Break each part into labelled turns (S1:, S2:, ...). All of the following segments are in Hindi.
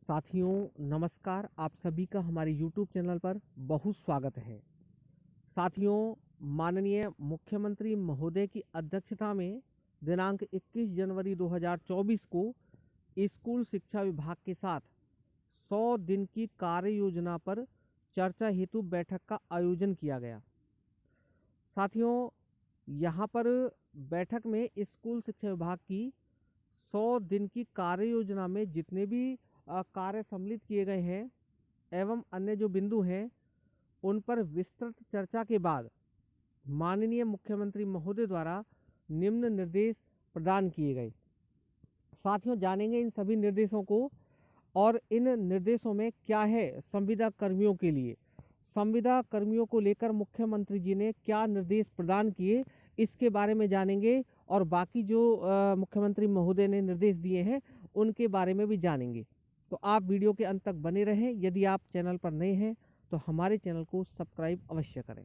S1: साथियों नमस्कार, आप सभी का हमारे YouTube चैनल पर बहुत स्वागत है। साथियों, माननीय मुख्यमंत्री महोदय की अध्यक्षता में दिनांक 21 जनवरी 2024 को स्कूल शिक्षा विभाग के साथ 100 दिन की कार्य योजना पर चर्चा हेतु बैठक का आयोजन किया गया। साथियों, यहाँ पर बैठक में स्कूल शिक्षा विभाग की 100 दिन की कार्य योजना में जितने भी कार्य सम्मिलित किए गए हैं एवं अन्य जो बिंदु हैं उन पर विस्तृत चर्चा के बाद माननीय मुख्यमंत्री महोदय द्वारा निम्न निर्देश प्रदान किए गए। साथियों, जानेंगे इन सभी निर्देशों को और इन निर्देशों में क्या है संविदा कर्मियों के लिए। संविदा कर्मियों को लेकर मुख्यमंत्री जी ने क्या निर्देश प्रदान किए, इसके बारे में जानेंगे और बाकी जो मुख्यमंत्री महोदय ने निर्देश दिए हैं उनके बारे में भी जानेंगे। तो आप वीडियो के अंत तक बने रहें। यदि आप चैनल पर नए हैं तो हमारे चैनल को सब्सक्राइब अवश्य करें।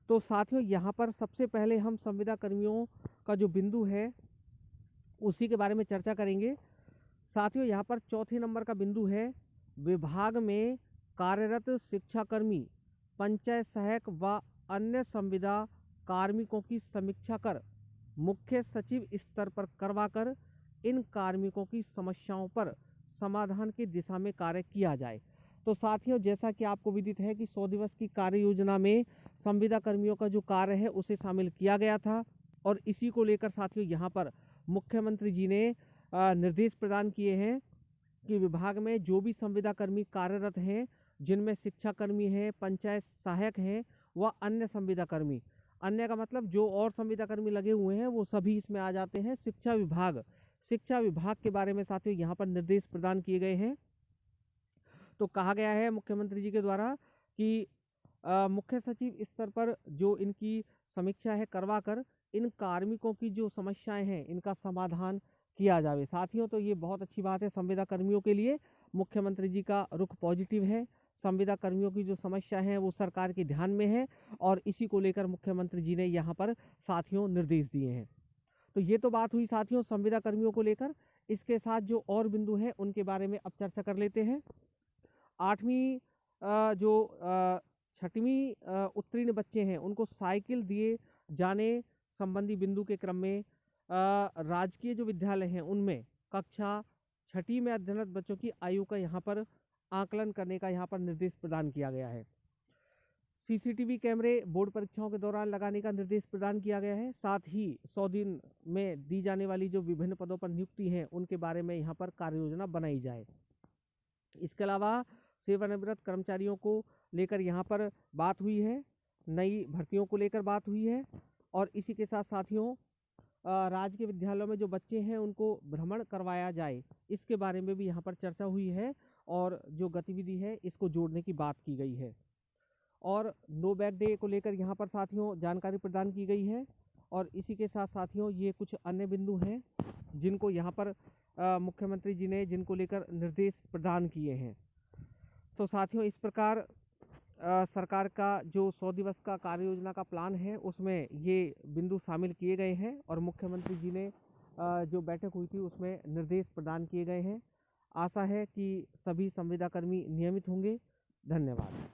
S1: तो साथियों, यहाँ पर सबसे पहले हम संविदा कर्मियों का जो बिंदु है उसी के बारे में चर्चा करेंगे। साथियों, यहाँ पर चौथे नंबर का बिंदु है विभाग में कार्यरत शिक्षाकर्मी, पंचायत सहायक व अन्य संविदा कार्मिकों की समीक्षा कर मुख्य सचिव स्तर पर करवाकर इन कार्मिकों की समस्याओं पर समाधान की दिशा में कार्य किया जाए। तो साथियों, जैसा कि आपको विदित है कि 100 दिवस की कार्य योजना में संविदा कर्मियों का जो कार्य है उसे शामिल किया गया था और इसी को लेकर साथियों यहाँ पर मुख्यमंत्री जी ने निर्देश प्रदान किए हैं कि विभाग में जो भी संविदा कर्मी कार्यरत हैं, जिनमें शिक्षा कर्मी हैं, पंचायत सहायक हैं व अन्य संविदा कर्मी, अन्य का मतलब जो और संविदा कर्मी लगे हुए हैं वो सभी इसमें आ जाते हैं। शिक्षा विभाग के बारे में साथियों यहाँ पर निर्देश प्रदान किए गए हैं। तो कहा गया है मुख्यमंत्री जी के द्वारा कि मुख्य सचिव स्तर पर जो इनकी समीक्षा है करवाकर इन कार्मिकों की जो समस्याएं हैं इनका समाधान किया जाए। साथियों, तो ये बहुत अच्छी बात है। संविदा कर्मियों के लिए मुख्यमंत्री जी का रुख पॉजिटिव है। संविदा कर्मियों की जो समस्या है वो सरकार के ध्यान में है और इसी को लेकर मुख्यमंत्री जी ने यहाँ पर साथियों निर्देश दिए हैं। तो ये तो बात हुई साथियों संविदा कर्मियों को लेकर। इसके साथ जो और बिंदु हैं उनके बारे में अब चर्चा कर लेते हैं। 8वीं जो 6वीं उत्तीर्ण बच्चे हैं उनको साइकिल दिए जाने संबंधी बिंदु के क्रम में राजकीय जो विद्यालय हैं उनमें कक्षा 6ठी में अध्ययनरत बच्चों की आयु का यहाँ पर आकलन करने का यहाँ पर निर्देश प्रदान किया गया है। सीसीटीवी कैमरे बोर्ड परीक्षाओं के दौरान लगाने का निर्देश प्रदान किया गया है। साथ ही 100 दिन में दी जाने वाली जो विभिन्न पदों पर नियुक्ति है उनके बारे में यहाँ पर कार्य योजना बनाई जाए। इसके अलावा सेवानिवृत्त कर्मचारियों को लेकर यहाँ पर बात हुई है, नई भर्तियों को लेकर बात हुई है और इसी के साथ साथियों राज्य के विद्यालयों में जो बच्चे हैं उनको भ्रमण करवाया जाए, इसके बारे में भी यहाँ पर चर्चा हुई है और जो गतिविधि है इसको जोड़ने की बात की गई है। और नो बैग डे को लेकर यहाँ पर साथियों जानकारी प्रदान की गई है और इसी के साथ साथियों ये कुछ अन्य बिंदु हैं जिनको यहाँ पर मुख्यमंत्री जी ने जिनको लेकर निर्देश प्रदान किए हैं। तो साथियों इस प्रकार सरकार का जो 100 दिवस का कार्य योजना का प्लान है उसमें ये बिंदु शामिल किए गए हैं और मुख्यमंत्री जी ने जो बैठक हुई थी उसमें निर्देश प्रदान किए गए हैं। आशा है कि सभी संविदा कर्मी नियमित होंगे। धन्यवाद।